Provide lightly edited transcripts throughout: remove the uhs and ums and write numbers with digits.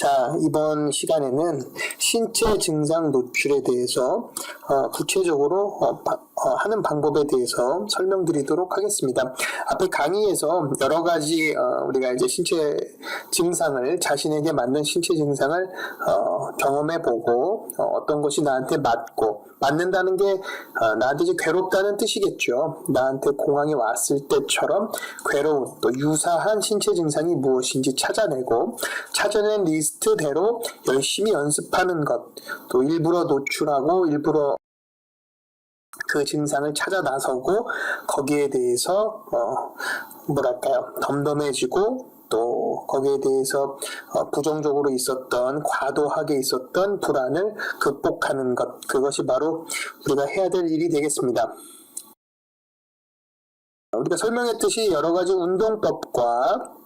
자, 이번 시간에는 신체 증상 노출에 대해서 구체적으로 하는 방법에 대해서 설명드리도록 하겠습니다. 앞에 강의에서 여러 가지 우리가 이제 신체 증상을, 자신에게 맞는 신체 증상을 경험해보고 어떤 것이 나한테 맞는다는 게 나한테 이제 괴롭다는 뜻이겠죠. 나한테 공황이 왔을 때처럼 괴로운 또 유사한 신체 증상이 무엇인지 찾아낸 리스트대로 열심히 연습하는 것, 또 일부러 노출하고 일부러 그 증상을 찾아 나서고 거기에 대해서 덤덤해지고 또 거기에 대해서 부정적으로 있었던, 과도하게 있었던 불안을 극복하는 것, 그것이 바로 우리가 해야 될 일이 되겠습니다. 우리가 설명했듯이 여러 가지 운동법과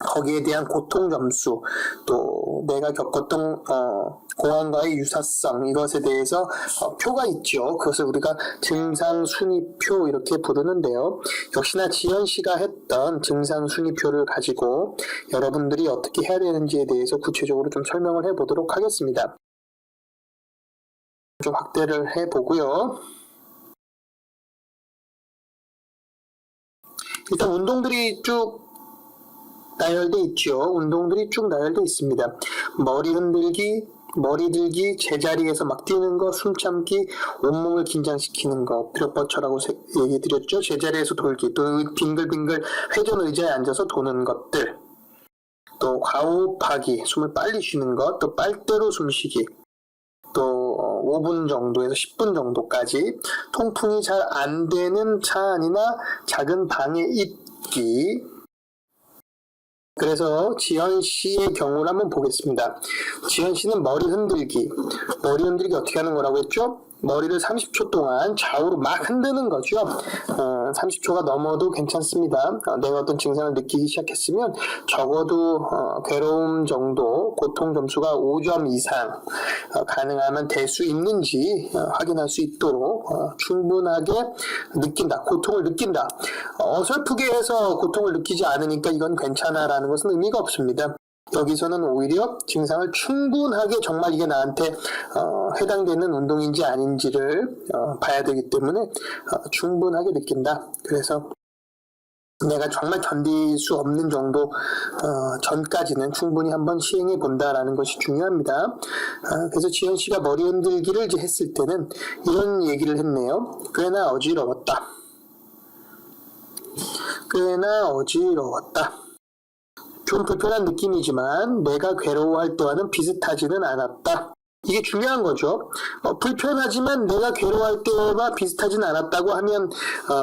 거기에 대한 고통 점수, 또 내가 겪었던 공황과의 유사성, 이것에 대해서 표가 있죠. 그것을 우리가 증상 순위표 이렇게 부르는데요. 역시나 지연 씨가 했던 증상 순위표를 가지고 여러분들이 어떻게 해야 되는지에 대해서 구체적으로 좀 설명을 해보도록 하겠습니다. 좀 확대를 해보고요. 일단 운동들이 쭉 나열돼 있죠. 운동들이 쭉 나열돼 있습니다. 머리 흔들기, 머리 들기, 제자리에서 막 뛰는 거, 숨 참기, 온몸을 긴장시키는 거, 피로버처라고 얘기 드렸죠. 제자리에서 돌기, 또 빙글빙글 회전 의자에 앉아서 도는 것들, 또 과호흡하기, 숨을 빨리 쉬는 것, 또 빨대로 숨쉬기, 또 5분 정도에서 10분 정도까지 통풍이 잘 안 되는 차 안이나 작은 방에 있기. 그래서 지연 씨의 경우를 한번 보겠습니다. 지연 씨는 머리 흔들기 어떻게 하는 거라고 했죠? 머리를 30초 동안 좌우로 막 흔드는 거죠. 30초가 넘어도 괜찮습니다. 내가 어떤 증상을 느끼기 시작했으면 적어도 괴로움 정도, 고통 점수가 5점 이상 가능하면 될 수 있는지 확인할 수 있도록 충분하게 고통을 느낀다. 어설프게 해서 고통을 느끼지 않으니까 이건 괜찮아라는 것은 의미가 없습니다. 여기서는 오히려 증상을 충분하게 정말 이게 나한테 해당되는 운동인지 아닌지를 봐야 되기 때문에 충분하게 느낀다. 그래서 내가 정말 견딜 수 없는 정도 전까지는 충분히 한번 시행해 본다라는 것이 중요합니다. 그래서 지연 씨가 머리 흔들기를 이제 했을 때는 이런 얘기를 했네요. 꽤나 어지러웠다. 좀 불편한 느낌이지만 내가 괴로워할 때와는 비슷하지는 않았다. 이게 중요한 거죠. 불편하지만 내가 괴로워할 때와 비슷하지는 않았다고 하면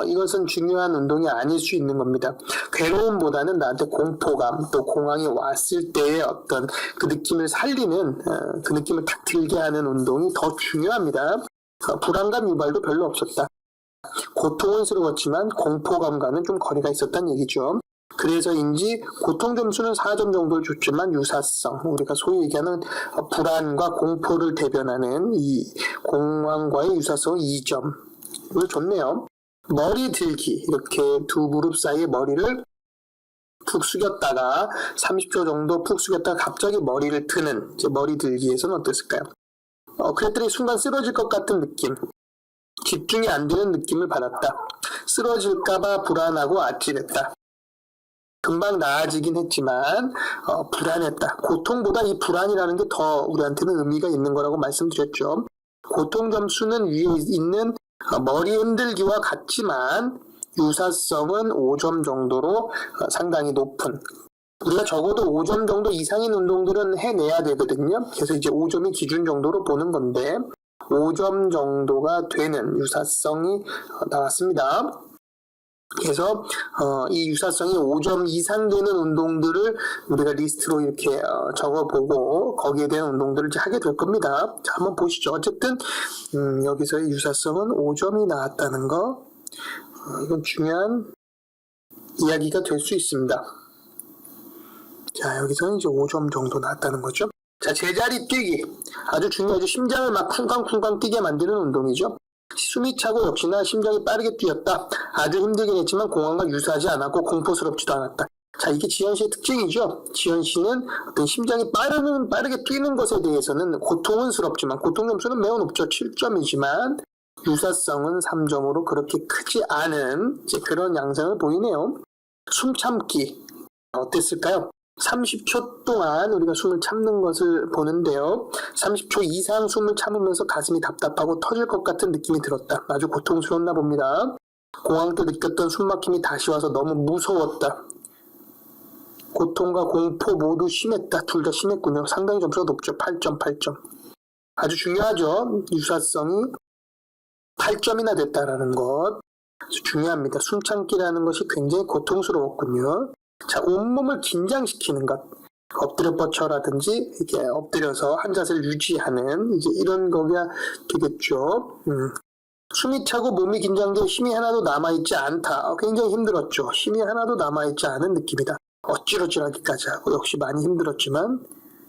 이것은 중요한 운동이 아닐 수 있는 겁니다. 괴로움보다는 나한테 공포감, 또 공황이 왔을 때의 어떤 그 느낌을 살리는, 그 느낌을 탁 들게 하는 운동이 더 중요합니다. 불안감 유발도 별로 없었다. 고통은 스러웠지만 공포감과는 좀 거리가 있었다는 얘기죠. 그래서인지 고통 점수는 4점 정도를 줬지만 유사성, 우리가 소위 얘기하는 불안과 공포를 대변하는 이 공황과의 유사성은 2점을 줬네요. 머리 들기, 이렇게 두 무릎 사이에 머리를 푹 숙였다가 30초 정도 푹 숙였다가 갑자기 머리를 트는 이제 머리 들기에서는 어땠을까요? 그랬더니 순간 쓰러질 것 같은 느낌, 집중이 안 되는 느낌을 받았다. 쓰러질까봐 불안하고 아찔했다. 금방 나아지긴 했지만 불안했다. 고통보다 이 불안이라는 게 더 우리한테는 의미가 있는 거라고 말씀드렸죠. 고통 점수는 위에 있는 머리 흔들기와 같지만 유사성은 5점 정도로 상당히 높은, 우리가 적어도 5점 정도 이상인 운동들은 해내야 되거든요. 그래서 이제 5점이 기준 정도로 보는 건데 5점 정도가 되는 유사성이 나왔습니다. 그래서 이 유사성이 5점 이상 되는 운동들을 우리가 리스트로 이렇게 적어보고 거기에 대한 운동들을 이제 하게 될 겁니다. 자, 한번 보시죠. 어쨌든 여기서의 유사성은 5점이 나왔다는 거, 이건 중요한 이야기가 될 수 있습니다. 자, 여기서는 이제 5점 정도 나왔다는 거죠. 자, 제자리 뛰기, 아주 중요하죠. 심장을 막 쿵쾅쿵쾅 뛰게 만드는 운동이죠. 숨이 차고 역시나 심장이 빠르게 뛰었다. 아주 힘들긴 했지만 공황과 유사하지 않았고 공포스럽지도 않았다. 자, 이게 지현 씨의 특징이죠. 지현 씨는 어떤 심장이 빠르게 뛰는 것에 대해서는 고통은 스럽지만, 고통 점수는 매우 높죠. 7점이지만, 유사성은 3점으로 그렇게 크지 않은 이제 그런 양상을 보이네요. 숨 참기. 어땠을까요? 30초 동안 우리가 숨을 참는 것을 보는데요. 30초 이상 숨을 참으면서 가슴이 답답하고 터질 것 같은 느낌이 들었다. 아주 고통스러웠나 봅니다. 공항 때 느꼈던 숨막힘이 다시 와서 너무 무서웠다. 고통과 공포 모두 심했다. 둘 다 심했군요. 상당히 점수가 높죠. 8점, 8점. 아주 중요하죠. 유사성이 8점이나 됐다라는 것. 아주 중요합니다. 숨 참기라는 것이 굉장히 고통스러웠군요. 자, 온몸을 긴장시키는 것. 엎드려 뻗쳐라든지 이렇게 엎드려서 한 자세를 유지하는 이제 이런 거가 되겠죠. 숨이 차고 몸이 긴장돼 힘이 하나도 남아있지 않다. 굉장히 힘들었죠. 힘이 하나도 남아있지 않은 느낌이다. 어찌러찌하기까지 하고 역시 많이 힘들었지만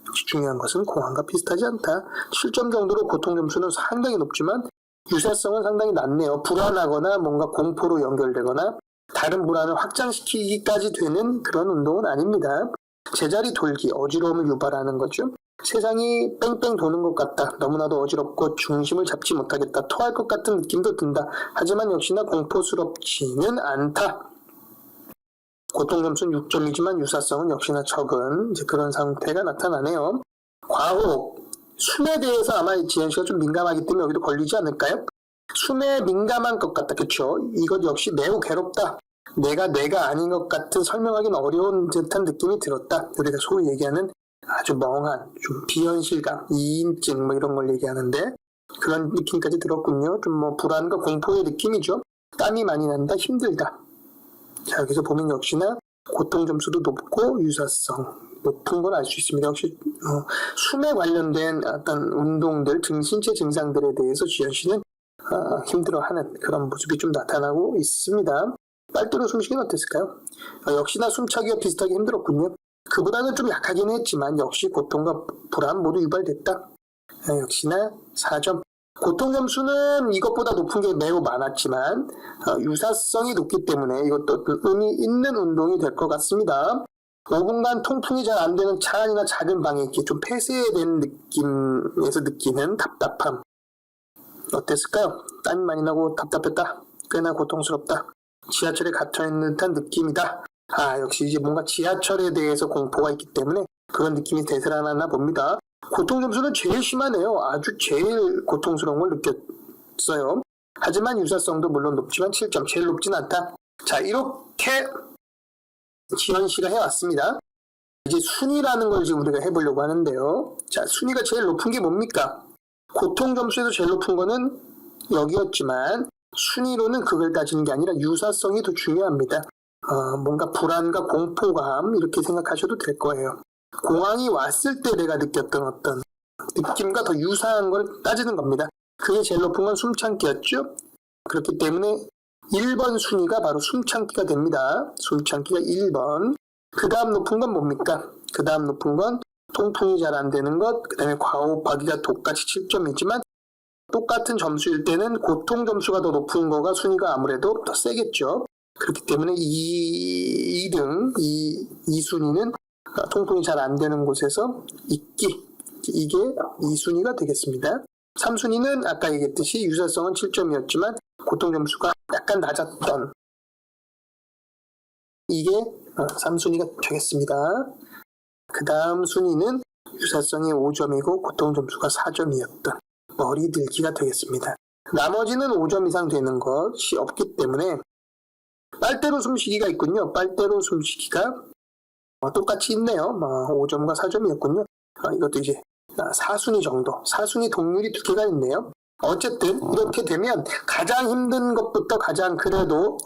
역시 중요한 것은 공황과 비슷하지 않다. 7점 정도로 고통 점수는 상당히 높지만 유사성은 상당히 낮네요. 불안하거나 뭔가 공포로 연결되거나 다른 불안을 확장시키기까지 되는 그런 운동은 아닙니다. 제자리 돌기, 어지러움을 유발하는 거죠. 세상이 뺑뺑 도는 것 같다. 너무나도 어지럽고 중심을 잡지 못하겠다. 토할 것 같은 느낌도 든다. 하지만 역시나 공포스럽지는 않다. 고통 점수는 6점이지만 유사성은 역시나 적은 이제 그런 상태가 나타나네요. 과호흡. 숨에 대해서 아마 지현 씨가 좀 민감하기 때문에 여기도 걸리지 않을까요? 숨에 민감한 것 같다. 그렇죠? 이것 역시 매우 괴롭다. 내가 아닌 것 같은 설명하기는 어려운 듯한 느낌이 들었다. 우리가 소위 얘기하는 아주 멍한, 좀 비현실감, 이인증 뭐 이런 걸 얘기하는데 그런 느낌까지 들었군요. 좀 뭐 불안과 공포의 느낌이죠. 땀이 많이 난다, 힘들다. 자, 여기서 보면 역시나 고통 점수도 높고 유사성 높은 걸 알 수 있습니다. 역시 숨에 관련된 어떤 운동들, 신체 증상들에 대해서 지현 씨는 힘들어하는 그런 모습이 좀 나타나고 있습니다. 빨대로 숨쉬기는 어땠을까요? 역시나 숨차기와 비슷하게 힘들었군요. 그보다는 좀 약하긴 했지만 역시 고통과 불안 모두 유발됐다. 역시나 4점. 고통 점수는 이것보다 높은 게 매우 많았지만 유사성이 높기 때문에 이것도 의미 있는 운동이 될 것 같습니다. 5분간 통풍이 잘 안 되는 차 안이나 작은 방에 이렇게 좀 폐쇄된 느낌에서 느끼는 답답함. 어땠을까요? 땀이 많이 나고 답답했다. 꽤나 고통스럽다. 지하철에 갇혀있는 듯한 느낌이다. 역시 이제 뭔가 지하철에 대해서 공포가 있기 때문에 그런 느낌이 되살아나나 봅니다. 고통 점수는 제일 심하네요. 아주 제일 고통스러운 걸 느꼈어요. 하지만 유사성도 물론 높지만 7점, 제일 높진 않다. 자, 이렇게 지현 씨가 해왔습니다. 이제 순위라는 걸 지금 우리가 해보려고 하는데요. 자, 순위가 제일 높은 게 뭡니까? 고통 점수에서 제일 높은 거는 여기였지만 순위로는 그걸 따지는 게 아니라 유사성이 더 중요합니다. 뭔가 불안과 공포감 이렇게 생각하셔도 될 거예요. 공황이 왔을 때 내가 느꼈던 어떤 느낌과 더 유사한 걸 따지는 겁니다. 그게 제일 높은 건 숨참기였죠. 그렇기 때문에 1번 순위가 바로 숨참기가 됩니다. 숨참기가 1번. 그 다음 높은 건 뭡니까? 그 다음 높은 건 통풍이 잘 안 되는 것, 그 다음에 과호흡하기가 똑같이 7점이지만 똑같은 점수일 때는 고통 점수가 더 높은 거가 순위가 아무래도 더 세겠죠. 그렇기 때문에 2등, 이 순위는 통풍이 잘 안 되는 곳에서 있기. 이게 2순위가 되겠습니다. 3순위는 아까 얘기했듯이 유사성은 7점이었지만 고통 점수가 약간 낮았던 이게 3순위가 되겠습니다. 그 다음 순위는 유사성이 5점이고 고통 점수가 4점이었던 머리 들기가 되겠습니다. 나머지는 5점 이상 되는 것이 없기 때문에 빨대로 숨쉬기가 있군요. 빨대로 숨쉬기가 똑같이 있네요. 5점과 4점이었군요. 이것도 이제 4순위 정도. 4순위 동률이 2개가 있네요. 어쨌든 이렇게 되면 가장 힘든 것부터 가장 그래도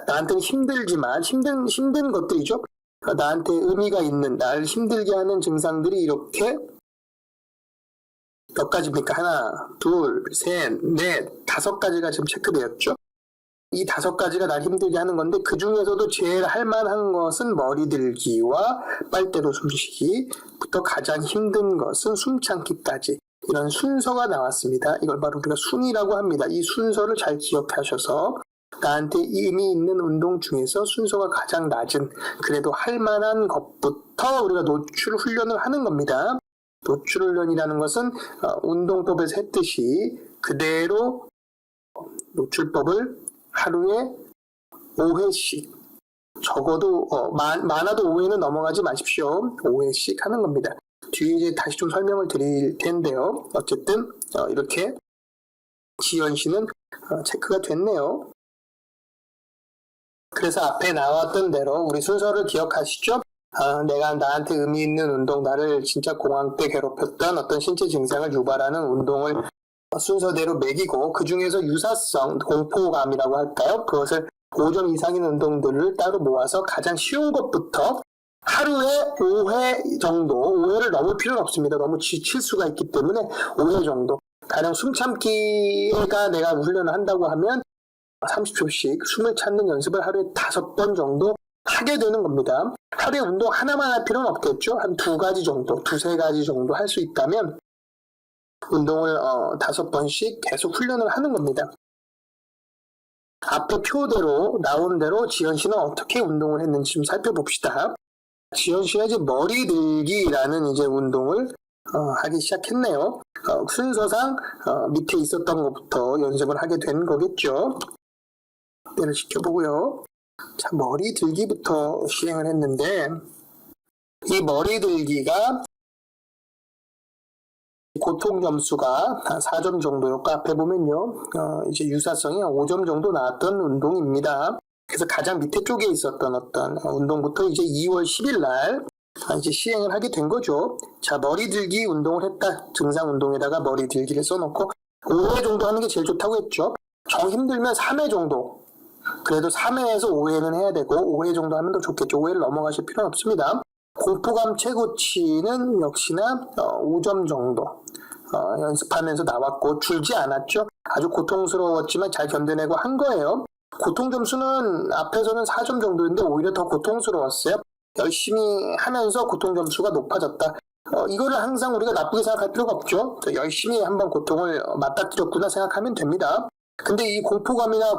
나한테는 힘들지만 힘든 것들이죠. 나한테 의미가 있는 날 힘들게 하는 증상들이 이렇게 몇 가지입니까? 하나, 둘, 셋, 넷, 5가지가 지금 체크되었죠. 이 5가지가 날 힘들게 하는 건데 그 중에서도 제일 할만한 것은 머리 들기와 빨대로 숨쉬기부터 가장 힘든 것은 숨참기까지 이런 순서가 나왔습니다. 이걸 바로 우리가 순위라고 합니다. 이 순서를 잘 기억하셔서 나한테 의미 있는 운동 중에서 순서가 가장 낮은, 그래도 할 만한 것부터 우리가 노출 훈련을 하는 겁니다. 노출 훈련이라는 것은 운동법에서 했듯이 그대로 노출법을 하루에 5회씩, 적어도 많아도 5회는 넘어가지 마십시오. 5회씩 하는 겁니다. 뒤에 이제 다시 좀 설명을 드릴 텐데요. 어쨌든 이렇게 지연 씨는 체크가 됐네요. 그래서 앞에 나왔던 대로 우리 순서를 기억하시죠? 내가 나한테 의미 있는 운동, 나를 진짜 공황 때 괴롭혔던 어떤 신체 증상을 유발하는 운동을 순서대로 매기고, 그 중에서 유사성, 공포감이라고 할까요? 그것을 5점 이상인 운동들을 따로 모아서 가장 쉬운 것부터 하루에 5회 정도, 5회를 넘을 필요는 없습니다. 너무 지칠 수가 있기 때문에 5회 정도. 가령 숨참기가 내가 훈련을 한다고 하면 30초씩 숨을 찾는 연습을 하루에 5번 정도 하게 되는 겁니다. 하루에 운동 하나만 할 필요는 없겠죠. 한 2가지 정도, 2-3가지 정도 할 수 있다면 운동을 5번씩 계속 훈련을 하는 겁니다. 앞에 표대로 나온 대로 지연 씨는 어떻게 운동을 했는지 좀 살펴봅시다. 지연 씨가 이제 머리 들기라는 이제 운동을 하기 시작했네요. 순서상 밑에 있었던 것부터 연습을 하게 된 거겠죠. 때를 지켜보고요. 자, 머리 들기부터 시행을 했는데, 이 머리 들기가 고통 점수가 한 4점 정도요. 앞에 보면요. 이제 유사성이 5점 정도 나왔던 운동입니다. 그래서 가장 밑에 쪽에 있었던 어떤 운동부터 이제 2월 10일 날 이제 시행을 하게 된 거죠. 자, 머리 들기 운동을 했다. 증상 운동에다가 머리 들기를 써놓고 5회 정도 하는 게 제일 좋다고 했죠. 정 힘들면 3회 정도. 그래도 3회에서 5회는 해야 되고 5회 정도 하면 더 좋겠죠. 5회를 넘어가실 필요는 없습니다. 공포감 최고치는 역시나 5점 정도 연습하면서 나왔고, 줄지 않았죠. 아주 고통스러웠지만 잘 견뎌내고 한 거예요. 고통 점수는 앞에서는 4점 정도인데 오히려 더 고통스러웠어요. 열심히 하면서 고통 점수가 높아졌다. 이거를 항상 우리가 나쁘게 생각할 필요가 없죠. 열심히 한번 고통을 맞닥뜨렸구나 생각하면 됩니다. 근데 이 공포감이나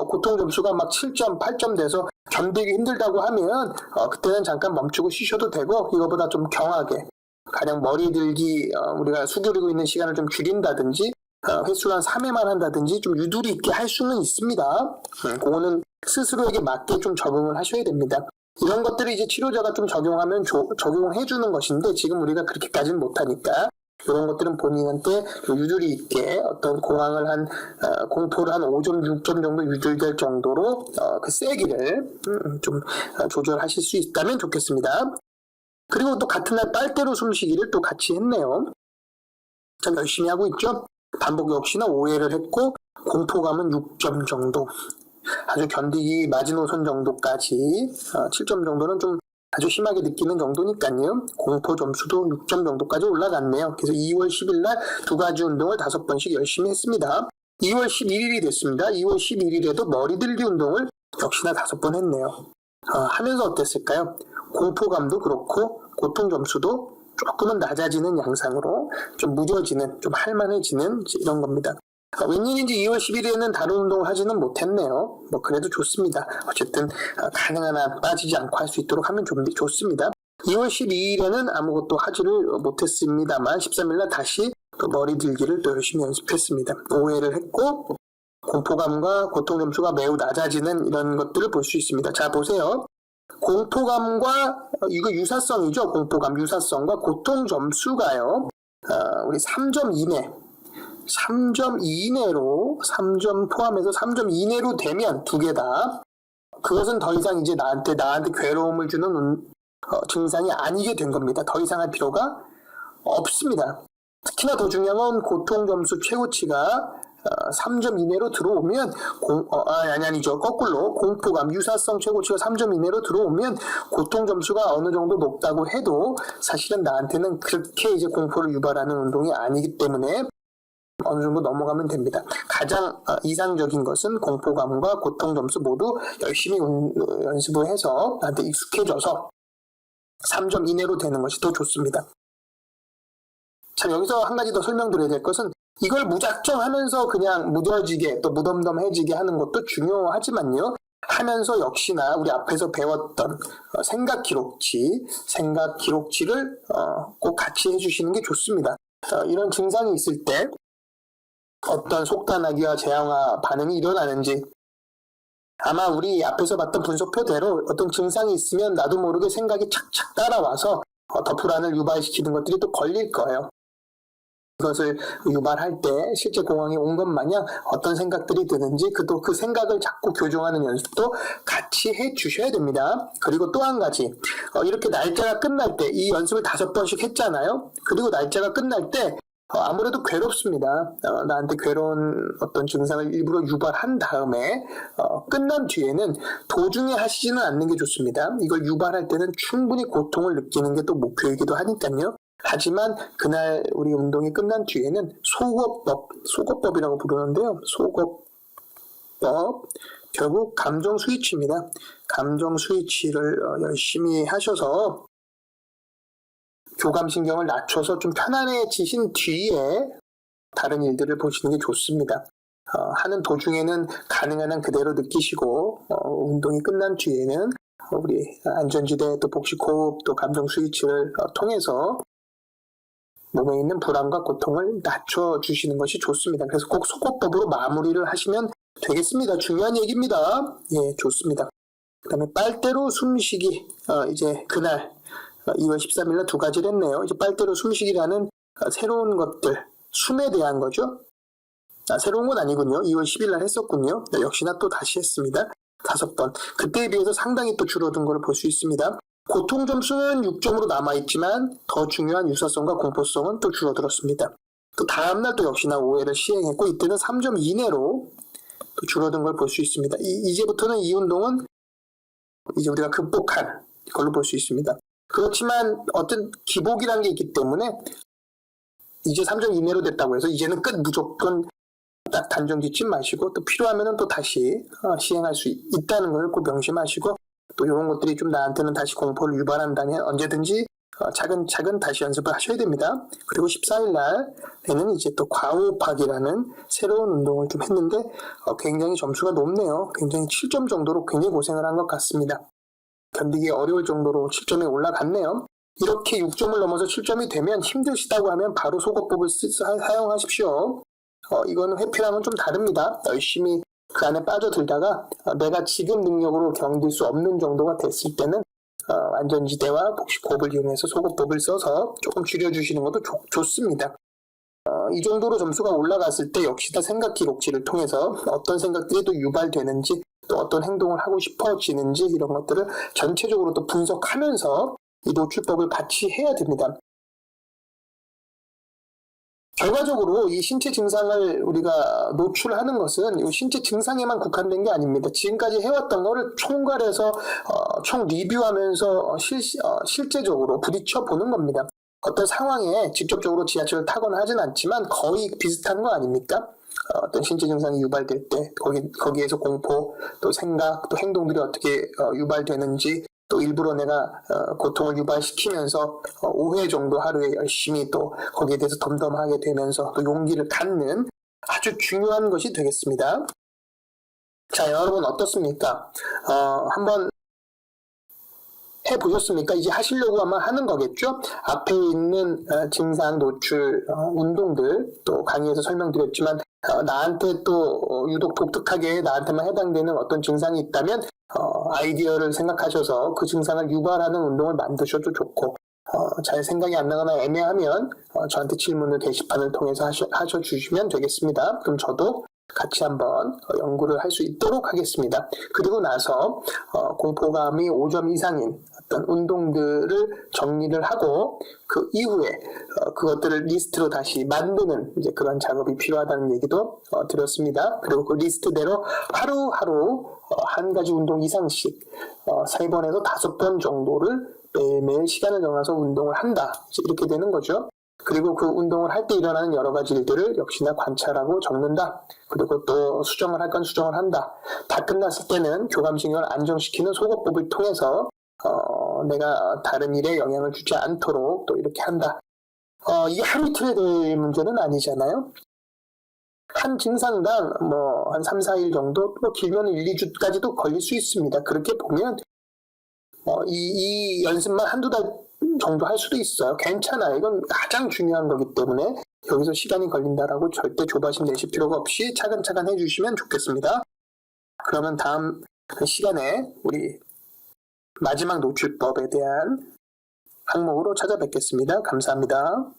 고통 점수가 막 7점, 8점 돼서 견디기 힘들다고 하면 그때는 잠깐 멈추고 쉬셔도 되고, 이거보다 좀 경하게, 가령 머리 들기 우리가 수그리고 있는 시간을 좀 줄인다든지 횟수를 한 3회만 한다든지 좀 유도리 있게 할 수는 있습니다. 그거는 스스로에게 맞게 좀 적응을 하셔야 됩니다. 이런 것들을 이제 치료자가 좀 적용하면 적용해 주는 것인데, 지금 우리가 그렇게까지는 못하니까 이런 것들은 본인한테 유도리 있게 어떤 공포를 한 5점, 6점 정도 유도될 정도로 그 세기를 좀 조절하실 수 있다면 좋겠습니다. 그리고 또 같은 날 빨대로 숨쉬기를 또 같이 했네요. 참 열심히 하고 있죠. 반복 역시나 5회를 했고, 공포감은 6점 정도. 아주 견디기 마지노선 정도까지 7점 정도는 좀 아주 심하게 느끼는 정도니까요. 공포 점수도 6점 정도까지 올라갔네요. 그래서 2월 10일 날 2가지 운동을 5번씩 열심히 했습니다. 2월 11일이 됐습니다. 2월 11일에도 머리 들기 운동을 역시나 5번 했네요. 하면서 어땠을까요? 공포감도 그렇고 고통 점수도 조금은 낮아지는 양상으로 좀 무뎌지는, 좀 할만해지는 이런 겁니다. 웬일인지 2월 10일에는 다른 운동을 하지는 못했네요. 뭐 그래도 좋습니다. 어쨌든 가능한 한 빠지지 않고 할 수 있도록 하면 좋습니다. 2월 12일에는 아무것도 하지를 못했습니다만 13일날 다시 또 머리 들기를 또 열심히 연습했습니다. 5회를 했고 공포감과 고통 점수가 매우 낮아지는 이런 것들을 볼 수 있습니다. 자, 보세요. 공포감과 이거 유사성이죠. 공포감 유사성과 고통 점수가요. 우리 3점 이내, 3점 이내로, 3점 포함해서 3점 이내로 되면 두 개 다, 그것은 더 이상 이제 나한테 괴로움을 주는 증상이 아니게 된 겁니다. 더 이상 할 필요가 없습니다. 특히나 더 중요한 건 고통 점수 최고치가 3점 이내로 들어오면 아니죠. 거꾸로 공포감 유사성 최고치가 3점 이내로 들어오면 고통 점수가 어느 정도 높다고 해도 사실은 나한테는 그렇게 이제 공포를 유발하는 운동이 아니기 때문에 어느 정도 넘어가면 됩니다. 가장 이상적인 것은 공포감과 고통 점수 모두 열심히 연습을 해서 나한테 익숙해져서 3점 이내로 되는 것이 더 좋습니다. 자, 여기서 한 가지 더 설명드려야 될 것은 이걸 무작정 하면서 그냥 무뎌지게 또 무덤덤해지게 하는 것도 중요하지만요. 하면서 역시나 우리 앞에서 배웠던 생각 기록지를 꼭 같이 해주시는 게 좋습니다. 이런 증상이 있을 때 어떤 속단하기와 재앙화 반응이 일어나는지, 아마 우리 앞에서 봤던 분석표대로 어떤 증상이 있으면 나도 모르게 생각이 착착 따라와서 더 불안을 유발시키는 것들이 또 걸릴 거예요. 이것을 유발할 때 실제 공황이 온 것 마냥 어떤 생각들이 드는지 그 생각을 자꾸 교정하는 연습도 같이 해 주셔야 됩니다. 그리고 또 한 가지, 이렇게 날짜가 끝날 때 이 연습을 5번씩 했잖아요. 그리고 날짜가 끝날 때 아무래도 괴롭습니다. 나한테 괴로운 어떤 증상을 일부러 유발한 다음에 끝난 뒤에는 도중에 하시지는 않는 게 좋습니다. 이걸 유발할 때는 충분히 고통을 느끼는 게 또 목표이기도 하니까요. 하지만 그날 우리 운동이 끝난 뒤에는 소거법이라고 부르는데요. 소거법, 결국 감정 스위치입니다. 감정 스위치를 열심히 하셔서 교감신경을 낮춰서 좀 편안해지신 뒤에 다른 일들을 보시는 게 좋습니다. 하는 도중에는 가능한 한 그대로 느끼시고 운동이 끝난 뒤에는 우리 안전지대 또 복식 호흡 또 감정 스위치를 통해서 몸에 있는 불안과 고통을 낮춰주시는 것이 좋습니다. 그래서 꼭 소거법으로 마무리를 하시면 되겠습니다. 중요한 얘기입니다. 예, 좋습니다. 그 다음에 빨대로 숨쉬기, 이제 그날 2월 13일 날 2가지를 했네요. 이제 빨대로 숨쉬기라는 새로운 것들, 숨에 대한 거죠. 새로운 건 아니군요. 2월 10일 날 했었군요. 역시나 또 다시 했습니다. 5번. 그때에 비해서 상당히 또 줄어든 걸 볼 수 있습니다. 고통 점수는 6점으로 남아있지만 더 중요한 유사성과 공포성은 또 줄어들었습니다. 또 다음날 또 역시나 5회를 시행했고 이때는 3점 이내로 또 줄어든 걸 볼 수 있습니다. 이제부터는 이 운동은 이제 우리가 극복한 걸로 볼 수 있습니다. 그렇지만 어떤 기복이라는 게 있기 때문에 이제 3점 이내로 됐다고 해서 이제는 끝 무조건 딱 단정 짓지 마시고 또 필요하면 또 다시 시행할 수 있다는 걸 꼭 명심하시고 또 이런 것들이 좀 나한테는 다시 공포를 유발한다면 언제든지 차근차근 다시 연습을 하셔야 됩니다. 그리고 14일 날에는 이제 또 과호흡하기라는 새로운 운동을 좀 했는데 굉장히 점수가 높네요. 굉장히 7점 정도로 굉장히 고생을 한 것 같습니다. 견디기 어려울 정도로 7점에 올라갔네요. 이렇게 6점을 넘어서 7점이 되면 힘드시다고 하면 바로 소거법을 사용하십시오. 이거는 회피랑은 좀 다릅니다. 열심히 그 안에 빠져들다가 내가 지금 능력으로 견딜 수 없는 정도가 됐을 때는 안전지대와 복식호흡을 이용해서 소거법을 써서 조금 줄여주시는 것도 좋습니다. 이 정도로 점수가 올라갔을 때 역시나 생각 기록지를 통해서 어떤 생각들이 또 유발되는지 또 어떤 행동을 하고 싶어지는지 이런 것들을 전체적으로 또 분석하면서 이 노출법을 같이 해야 됩니다. 결과적으로 이 신체 증상을 우리가 노출하는 것은 이 신체 증상에만 국한된 게 아닙니다. 지금까지 해왔던 거를 총괄해서 총 리뷰하면서 실제적으로 부딪혀 보는 겁니다. 어떤 상황에 직접적으로 지하철을 타거나 하진 않지만 거의 비슷한 거 아닙니까? 어떤 신체 증상이 유발될 때 거기에서 공포, 또 생각, 또 행동들이 어떻게 유발되는지 또 일부러 내가 고통을 유발시키면서 5회 정도 하루에 열심히 또 거기에 대해서 덤덤하게 되면서 또 용기를 갖는 아주 중요한 것이 되겠습니다. 자, 여러분 어떻습니까? 한번 해보셨습니까? 이제 하시려고 아마 하는 거겠죠? 앞에 있는 증상 노출 운동들 또 강의에서 설명드렸지만 나한테 또 유독 독특하게 나한테만 해당되는 어떤 증상이 있다면 아이디어를 생각하셔서 그 증상을 유발하는 운동을 만드셔도 좋고 잘 생각이 안 나거나 애매하면 저한테 질문을 게시판을 통해서 하셔주시면 되겠습니다. 그럼 저도 같이 한번 연구를 할 수 있도록 하겠습니다. 그리고 나서 공포감이 5점 이상인 어떤 운동들을 정리를 하고 그 이후에 그것들을 리스트로 다시 만드는 이제 그런 작업이 필요하다는 얘기도 드렸습니다. 그리고 그 리스트대로 하루하루 한 가지 운동 이상씩 3번에서 5번 정도를 매일매일 시간을 정해서 운동을 한다. 이렇게 되는 거죠. 그리고 그 운동을 할 때 일어나는 여러 가지 일들을 역시나 관찰하고 적는다. 그리고 또 수정을 할 건 수정을 한다. 다 끝났을 때는 교감신경을 안정시키는 소거법을 통해서 내가 다른 일에 영향을 주지 않도록 또 이렇게 한다. 이게 하루 이틀에 될 문제는 아니잖아요. 한 증상당 한 3, 4일 정도, 또 길면 1, 2주까지도 걸릴 수 있습니다. 그렇게 보면 이 연습만 한두 달 정도 할 수도 있어요. 괜찮아요. 이건 가장 중요한 거기 때문에 여기서 시간이 걸린다라고 절대 조바심 내실 필요가 없이 차근차근 해주시면 좋겠습니다. 그러면 다음 시간에 우리 마지막 노출법에 대한 항목으로 찾아뵙겠습니다. 감사합니다.